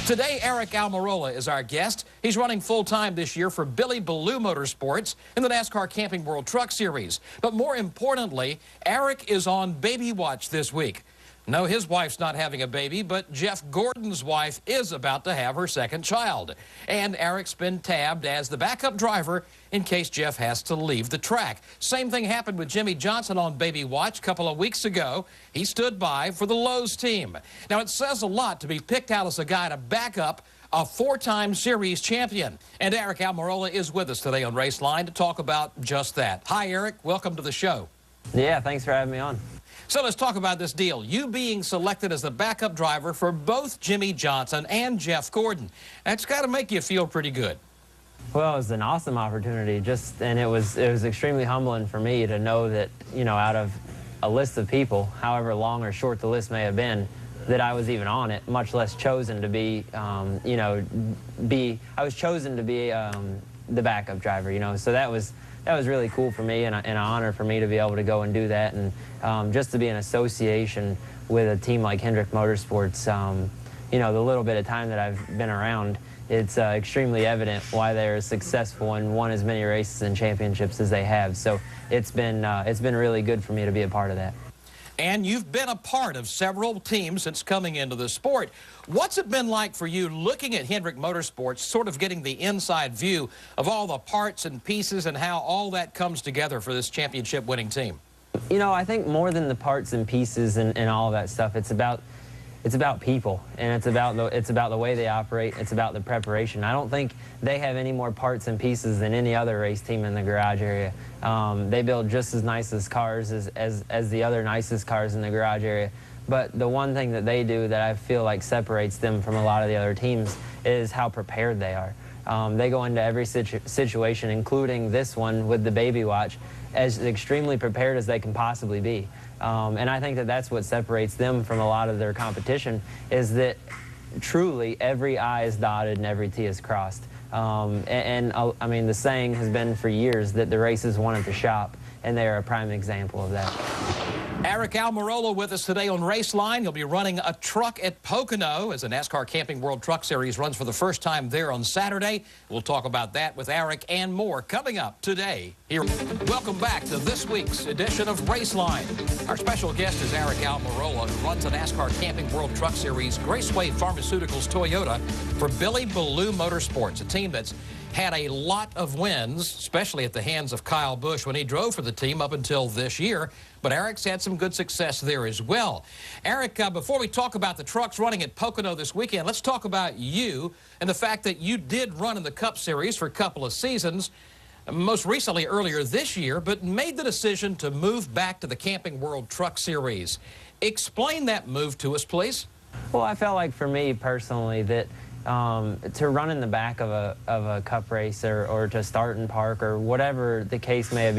Today, Aric Almirola is our guest. He's running full-time this year for Billy Baloo Motorsports in the NASCAR Camping World Truck Series. But more importantly, Aric is on baby watch this week. No, his wife's not having a baby, but Jeff Gordon's wife is about to have her second child. And Aric's been tabbed as the backup driver in case Jeff has to leave the track. Same thing happened with Jimmie Johnson on baby watch a couple of weeks ago. He stood by for the Lowe's team. Now, it says a lot to be picked out as a guy to back up a four-time series champion. And Aric Almirola is with us today on Raceline to talk about just that. Hi, Aric. Welcome to the show. Yeah, thanks for having me on. So let's talk about this deal. You being selected as the backup driver for both Jimmie Johnson and Jeff Gordon. That's got to make you feel pretty good. Well, it was an awesome opportunity, and it was extremely humbling for me to know that, you know, out of a list of people, however long or short the list may have been, that I was even on it, much less chosen to be, I was chosen to be the backup driver, you know, so that was really cool for me and an honor for me to be able to go and do that, and just to be in association with a team like Hendrick Motorsports. You know, the little bit of time that I've been around, it's extremely evident why they're successful and won as many races and championships as they have. So it's been really good for me to be a part of that. And you've been a part of several teams since coming into the sport. What's it been like for you looking at Hendrick Motorsports, sort of getting the inside view of all the parts and pieces and how all that comes together for this championship-winning team? You know, I think more than the parts and pieces and all of that stuff, it's about people, and it's about the way they operate. It's about the preparation. I don't think they have any more parts and pieces than any other race team in the garage area. They build just as nice as cars as the other nicest cars in the garage area. But the one thing that they do that I feel like separates them from a lot of the other teams is how prepared they are. They go into every situation, including this one with the baby watch, as extremely prepared as they can possibly be. And I think that that's what separates them from a lot of their competition, is that truly every I is dotted and every T is crossed. I mean, the saying has been for years that the race is won at the shop, and they are a prime example of that. Aric Almirola with us today on Raceline. He'll be running a truck at Pocono as the NASCAR Camping World Truck Series runs for the first time there on Saturday. We'll talk about that with Aric and more coming up today here. Welcome back to this week's edition of Raceline. Our special guest is Aric Almirola, who runs the NASCAR Camping World Truck Series Raceway Pharmaceuticals Toyota for Billy Baloo Motorsports, a team that's had a lot of wins, especially at the hands of Kyle Busch when he drove for the team up until this year. But Aric's had some good success there as well. Aric, before we talk about the trucks running at Pocono this weekend, let's talk about you and the fact that you did run in the Cup Series for a couple of seasons, most recently earlier this year, but made the decision to move back to the Camping World Truck Series. Explain that move to us, please. Well, I felt like for me personally that to run in the back of a cup race or to start and park or whatever the case may have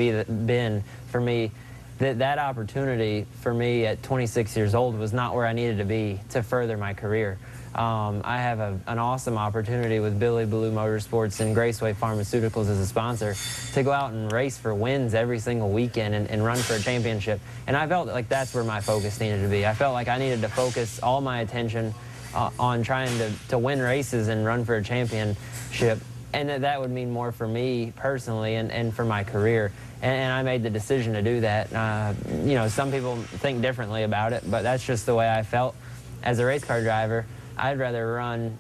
been for me, that opportunity for me at 26 years old was not where I needed to be to further my career. I have an awesome opportunity with Billy Baloo Motorsports and Raceway Pharmaceuticals as a sponsor to go out and race for wins every single weekend and run for a championship. And I felt like that's where my focus needed to be. I felt like I needed to focus all my attention on trying to win races and run for a championship, and that would mean more for me personally and for my career. And I made the decision to do that. You know, some people think differently about it, but that's just the way I felt. As a race car driver, I'd rather run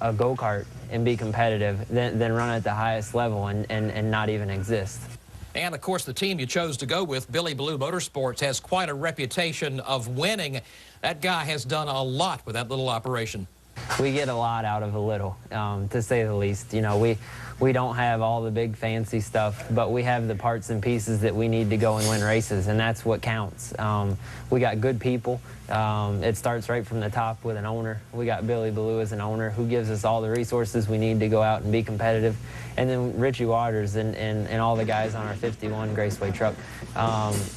a go-kart and be competitive than run at the highest level and not even exist. And, of course, the team you chose to go with, Billy Baloo Motorsports, has quite a reputation of winning. That guy has done a lot with that little operation. We get a lot out of a little, to say the least. You know, we don't have all the big fancy stuff, but we have the parts and pieces that we need to go and win races, and that's what counts. We got good people. It starts right from the top with an owner. We got Billy Baloo as an owner who gives us all the resources we need to go out and be competitive. And then Richie Waters and all the guys on our 51 Raceway truck,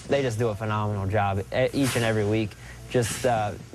they just do a phenomenal job each and every week. Just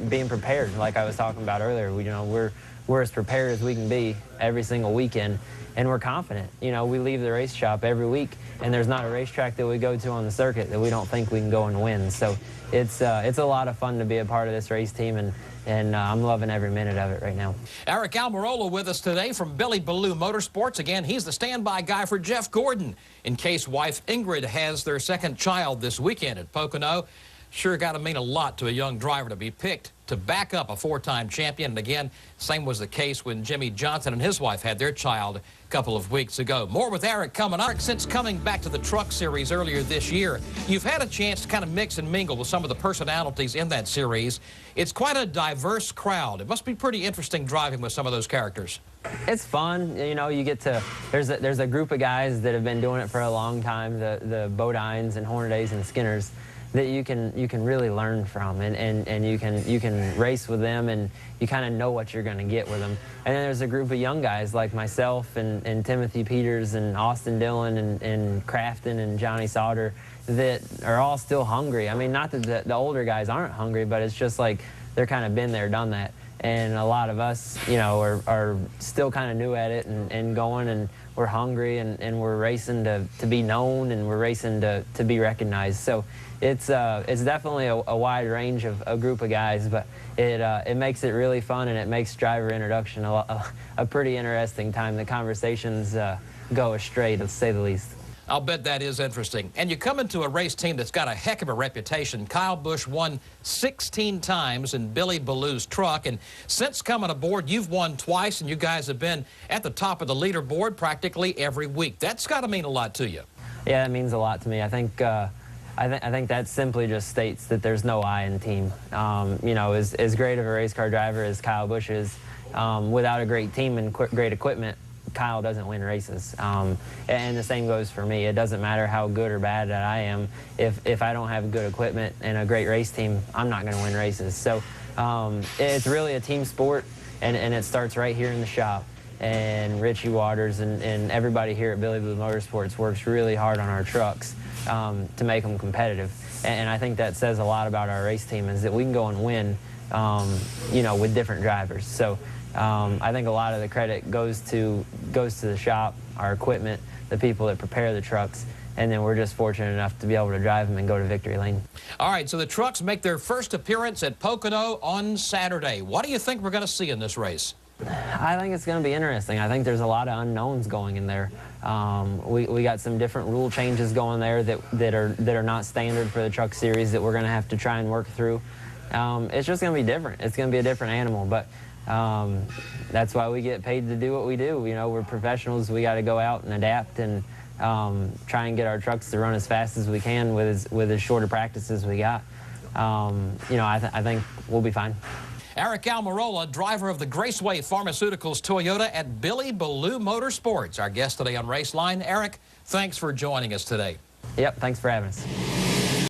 being prepared, like I was talking about earlier. You know, we're as prepared as we can be every single weekend, and we're confident. You know, we leave the race shop every week, and there's not a racetrack that we go to on the circuit that we don't think we can go and win. So it's a lot of fun to be a part of this race team, and I'm loving every minute of it right now. Aric Almirola with us today from Billy Ballou Motorsports. Again, he's the standby guy for Jeff Gordon in case wife Ingrid has their second child this weekend at Pocono. Sure got to mean a lot to a young driver to be picked to back up a four-time champion. And again, same was the case when Jimmy Johnson and his wife had their child a couple of weeks ago. More with Aric coming up. Since coming back to the Truck Series earlier this year, you've had a chance to kind of mix and mingle with some of the personalities in that series. It's quite a diverse crowd. It must be pretty interesting driving with some of those characters. It's fun, you know. You get to there's a group of guys that have been doing it for a long time, the Bodines and Hornadays and Skinners, that you can really learn from, and you can race with them, and you kind of know what you're going to get with them. And then there's a group of young guys like myself and Timothy Peters and Austin Dillon and Crafton and Johnny Sauter that are all still hungry. I mean, not that the older guys aren't hungry, but it's just like they're kind of been there, done that. And a lot of us, you know, are still kind of new at it and going, and we're hungry, and we're racing to be known, and we're racing to be recognized. So it's definitely a wide range of a group of guys, but it makes it really fun, and it makes driver introduction a pretty interesting time. The conversations go astray, to say the least. I'll bet that is interesting. And you come into a race team that's got a heck of a reputation. Kyle Busch won 16 times in Billy Ballou's truck, and since coming aboard, you've won twice, and you guys have been at the top of the leaderboard practically every week. That's got to mean a lot to you. Yeah, it means a lot to me. I think that simply just states that there's no I in team. You know, as great of a race car driver as Kyle Busch is, without a great team and great equipment, Kyle doesn't win races. And the same goes for me. It doesn't matter how good or bad that I am. If I don't have good equipment and a great race team, I'm not going to win races. So it's really a team sport, and it starts right here in the shop. And Richie Waters and everybody here at Billy Ballou Motorsports works really hard on our trucks to make them competitive. And I think that says a lot about our race team, is that we can go and win, you know, with different drivers. So I think a lot of the credit goes to the shop, our equipment, the people that prepare the trucks, and then we're just fortunate enough to be able to drive them and go to victory lane. All right, so the trucks make their first appearance at Pocono on Saturday. What do you think we're going to see in this race? I think it's going to be interesting. I think there's a lot of unknowns going in there. We got some different rule changes going there that are not standard for the Truck Series that we're going to have to try and work through. It's just going to be different. It's going to be a different animal, but that's why we get paid to do what we do. You know, we're professionals. We got to go out and adapt and try and get our trucks to run as fast as we can with as short a practice as we got. You know, I think we'll be fine. Aric Almirola, driver of the Graceway Pharmaceuticals Toyota at Billy Ballou Motorsports, our guest today on Raceline. Aric, thanks for joining us today. Yep, thanks for having us.